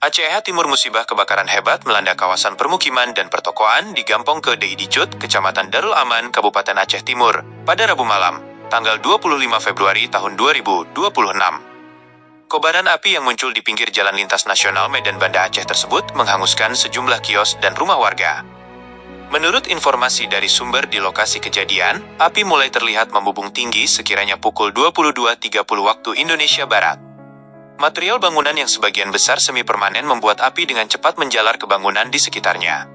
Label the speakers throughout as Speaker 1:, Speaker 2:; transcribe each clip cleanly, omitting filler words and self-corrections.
Speaker 1: Aceh Timur musibah kebakaran hebat melanda kawasan permukiman dan pertokoan di Gampong Ke Dei Dicut, Kecamatan Darul Aman, Kabupaten Aceh Timur, pada Rabu malam, tanggal 25 Februari tahun 2026. Kobaran api yang muncul di pinggir Jalan Lintas Nasional Medan Banda Aceh tersebut menghanguskan sejumlah kios dan rumah warga. Menurut informasi dari sumber di lokasi kejadian, api mulai terlihat membubung tinggi sekiranya pukul 22.30 waktu Indonesia Barat. Material bangunan yang sebagian besar semi permanen membuat api dengan cepat menjalar ke bangunan di sekitarnya.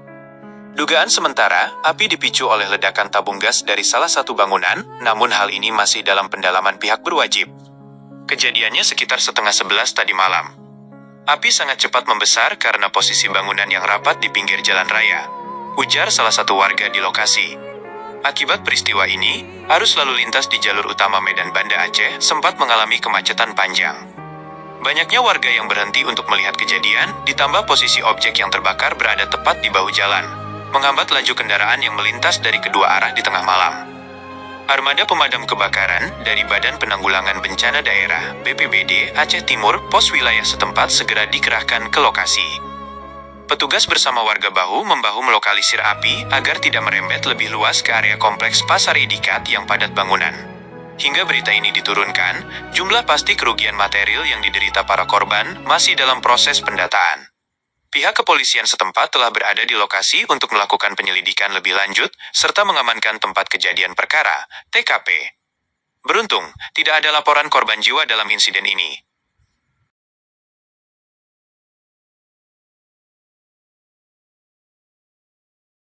Speaker 1: Dugaan sementara, api dipicu oleh ledakan tabung gas dari salah satu bangunan, namun hal ini masih dalam pendalaman pihak berwajib. Kejadiannya sekitar 10:30 tadi malam. Api sangat cepat membesar karena posisi bangunan yang rapat di pinggir jalan raya, ujar salah satu warga di lokasi. Akibat peristiwa ini, arus lalu lintas di jalur utama Medan Banda Aceh sempat mengalami kemacetan panjang. Banyaknya warga yang berhenti untuk melihat kejadian, ditambah posisi objek yang terbakar berada tepat di bahu jalan, menghambat laju kendaraan yang melintas dari kedua arah di tengah malam. Armada pemadam kebakaran dari Badan Penanggulangan Bencana Daerah (BPBD) Aceh Timur, pos wilayah setempat segera dikerahkan ke lokasi. Petugas bersama warga bahu-membahu melokalisir api agar tidak merembet lebih luas ke area kompleks Pasar Idikat yang padat bangunan. Hingga berita ini diturunkan, jumlah pasti kerugian material yang diderita para korban masih dalam proses pendataan. Pihak kepolisian setempat telah berada di lokasi untuk melakukan penyelidikan lebih lanjut, serta mengamankan tempat kejadian perkara, TKP. Beruntung, tidak ada laporan korban jiwa dalam insiden ini.